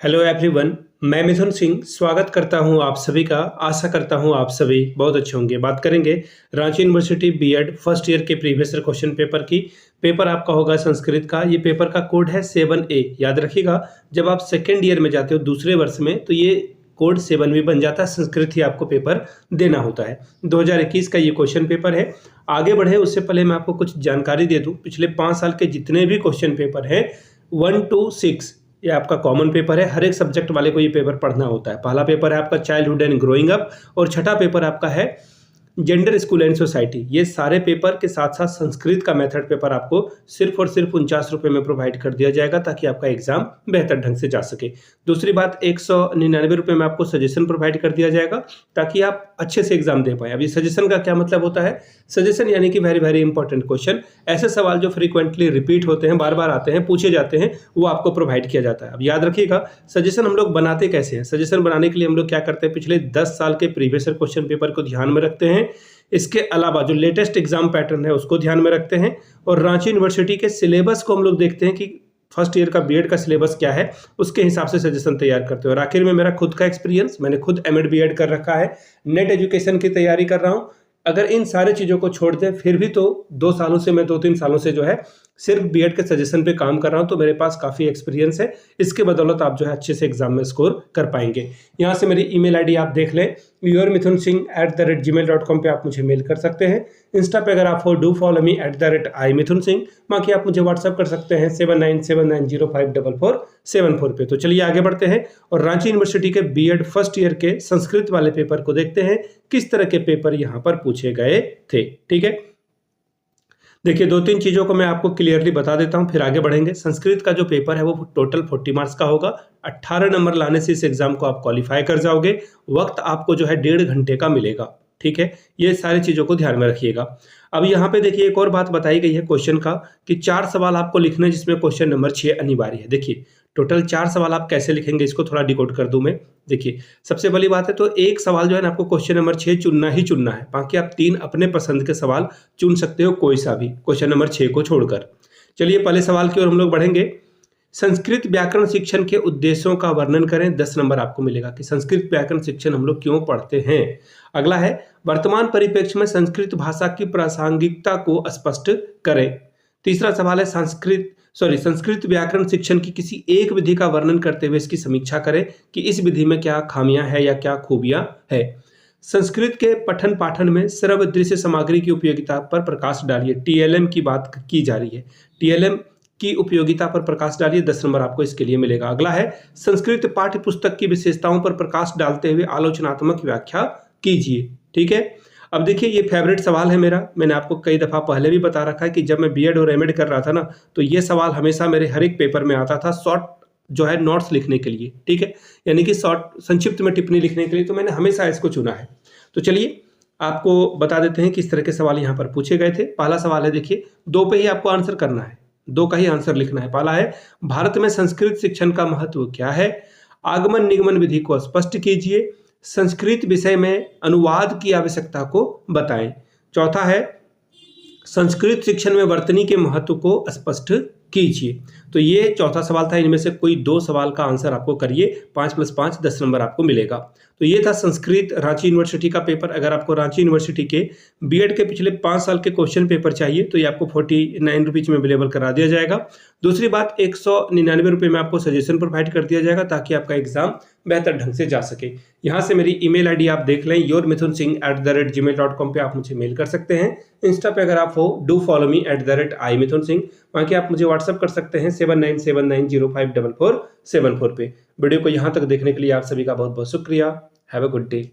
Hello everyone, मैं मिथुन सिंह स्वागत करता हूं आप सभी का। आशा करता हूं आप सभी बहुत अच्छे होंगे। बात करेंगे Ranchi university BEd first year के प्रीवियस ईयर क्वेश्चन पेपर की। पेपर आपका होगा संस्कृत का। ये पेपर का कोड है 7A। याद रखिएगा, जब आप सेकेंड ईयर में जाते हो दूसरे वर्ष में तो ये कोड 7B बन जाता है। संस्कृत ही आपको पेपर देना होता है। 2021 का ये क्वेश्चन पेपर है। आगे बढ़े उससे पहले मैं आपको कुछ जानकारी दे दूँ। पिछले 5 साल के जितने भी क्वेश्चन पेपर हैं 1 to 6 ये आपका कॉमन पेपर है। हर एक सब्जेक्ट वाले को ये पेपर पढ़ना होता है। पहला पेपर है आपका चाइल्डहुड एंड ग्रोइंग अप और छठा पेपर आपका है जेंडर स्कूल एंड सोसाइटी। ये सारे पेपर के साथ साथ संस्कृत का मेथड पेपर आपको सिर्फ और सिर्फ 49 रुपये में प्रोवाइड कर दिया जाएगा ताकि आपका एग्जाम बेहतर ढंग से जा सके। दूसरी बात, 199 रुपये में आपको सजेशन प्रोवाइड कर दिया जाएगा ताकि आप अच्छे से एग्जाम दे पाएँ। अब ये सजेशन का क्या मतलब होता है? सजेशन यानी कि वेरी वेरी इंपॉर्टेंट क्वेश्चन, ऐसे सवाल जो फ्रीक्वेंटली रिपीट होते हैं, बार बार आते हैं, पूछे जाते हैं, वो आपको प्रोवाइड किया जाता है। अब याद रखिएगा, सजेशन हम लोग बनाते कैसे हैं। सजेशन बनाने के लिए हम लोग क्या करते हैं, पिछले 10 साल के प्रीवियस ईयर क्वेश्चन पेपर को ध्यान में रखते हैं। इसके अलावा जो लेटेस्ट एग्जाम पैटर्न है उसको ध्यान में रखते हैं और रांची यूनिवर्सिटी के सिलेबस को हम लोग देखते हैं कि फर्स्ट ईयर का बीएड का सिलेबस क्या है, उसके हिसाब से सजेशन तैयार करते हैं। और आखिर में मेरा खुद का एक्सपीरियंस, मैंने खुद एमएड बीएड कर रखा है, नेट एजुकेशन की तैयारी कर रहा हूँ। अगर इन सारे चीज़ों को छोड़ दें फिर भी तो 2 सालों से मैं 2-3 सालों से जो है सिर्फ बीएड के सजेशन पे काम कर रहा हूं, तो मेरे पास काफ़ी एक्सपीरियंस है। इसके बदौलत आप जो है अच्छे से एग्जाम में स्कोर कर पाएंगे। यहाँ से मेरी ईमेल आईडी आप देख लें, yourmithunsingh@gmail.com पे आप मुझे मेल कर सकते हैं। इंस्टा पे अगर आप हो डू फॉलो मी @imithunsingh। बाकी आप मुझे व्हाट्सअप कर सकते हैं 7979054474 पे। तो चलिए आगे बढ़ते हैं और रांची यूनिवर्सिटी के बीएड फर्स्ट ईयर के संस्कृत वाले पेपर को देखते हैं, किस तरह के पेपर यहाँ पर पूछे गए थे। ठीक है, देखिए 2-3 चीज़ों को मैं आपको क्लियरली बता देता हूं, फिर आगे बढ़ेंगे। संस्कृत का जो पेपर है वो टोटल 40 मार्क्स का होगा। 18 नंबर लाने से इस एग्जाम को आप क्वालिफाई कर जाओगे। वक्त आपको जो है 1.5 घंटे का मिलेगा। ठीक है, ये सारी चीज़ों को ध्यान में रखिएगा। अब यहाँ पे देखिए एक और बात बताई गई है क्वेश्चन का कि 4 सवाल आपको लिखना है जिसमें क्वेश्चन नंबर 6 अनिवार्य है। देखिए टोटल 4 सवाल आप कैसे लिखेंगे, इसको थोड़ा डिकोड कर दूं मैं। देखिए सबसे पहली बात है तो एक सवाल जो है ना आपको क्वेश्चन नंबर 6 चुनना ही चुनना है। बाकी आप 3 अपने पसंद के सवाल चुन सकते हो, कोई सा भी, क्वेश्चन नंबर 6 को छोड़कर। चलिए पहले सवाल की ओर हम लोग बढ़ेंगे। संस्कृत व्याकरण शिक्षण के उद्देश्यों का वर्णन करें। 10 नंबर आपको मिलेगा कि संस्कृत व्याकरण शिक्षण हम लोग क्यों पढ़ते हैं। अगला है वर्तमान परिप्रेक्ष्य में संस्कृत भाषा की प्रासंगिकता को स्पष्ट करें। तीसरा सवाल है संस्कृत व्याकरण शिक्षण की किसी एक विधि का वर्णन करते हुए इसकी समीक्षा करें कि इस विधि में क्या खामियां है या क्या खूबियां है। संस्कृत के पठन पाठन में श्रव्य दृश्य सामग्री की उपयोगिता पर प्रकाश डालिए। टीएलएम की बात की जा रही है, टीएलएम की उपयोगिता पर प्रकाश डालिए। 10 नंबर आपको इसके लिए मिलेगा। अगला है संस्कृत पाठ्य पुस्तक की विशेषताओं पर प्रकाश डालते हुए आलोचनात्मक व्याख्या कीजिए। ठीक है, अब देखिए ये फेवरेट सवाल है मेरा। मैंने आपको कई दफ़ा पहले भी बता रखा है कि जब मैं बीएड और एमएड कर रहा था ना तो ये सवाल हमेशा मेरे हर एक पेपर में आता था, शॉर्ट जो है नोट्स लिखने के लिए। ठीक है, यानी कि शॉर्ट संक्षिप्त में टिप्पणी लिखने के लिए, तो मैंने हमेशा इसको चुना है। तो चलिए आपको बता देते हैं किस तरह के सवाल यहाँ पर पूछे गए थे। पहला सवाल है, देखिए 2 पे ही आपको आंसर करना है, 2 का ही आंसर लिखना है। पहला है भारत में संस्कृत शिक्षण का महत्व क्या है। आगमन निगमन विधि को स्पष्ट कीजिए। संस्कृत विषय में अनुवाद की आवश्यकता को बताएं। चौथा है संस्कृत शिक्षण में वर्तनी के महत्व को स्पष्ट कीजिए। तो ये चौथा सवाल था। इनमें से कोई 2 सवाल का आंसर आपको करिए। 5 + 5 10 नंबर आपको मिलेगा। तो ये था संस्कृत रांची यूनिवर्सिटी का पेपर। अगर आपको रांची यूनिवर्सिटी के बीएड के पिछले 5 साल के क्वेश्चन पेपर चाहिए तो ये आपको 49 रुपीज़ में अवेलेबल करा दिया जाएगा। दूसरी बात, 199 रुपये में आपको सजेशन प्रोवाइड कर दिया जाएगा ताकि आपका एग्जाम बेहतर ढंग से जा सके। यहाँ से मेरी ईमेल आईडी आप देख लें, yourmithunsingh@gmail.com पे आप मुझे मेल कर सकते हैं। इंस्टा पे अगर आप हो डू फॉलो मी @imithunsingh। बाकी आप मुझे व्हाट्सअप कर सकते हैं 7979054474 पे। वीडियो को यहाँ तक देखने के लिए आप सभी का बहुत बहुत शुक्रिया। Have a good day.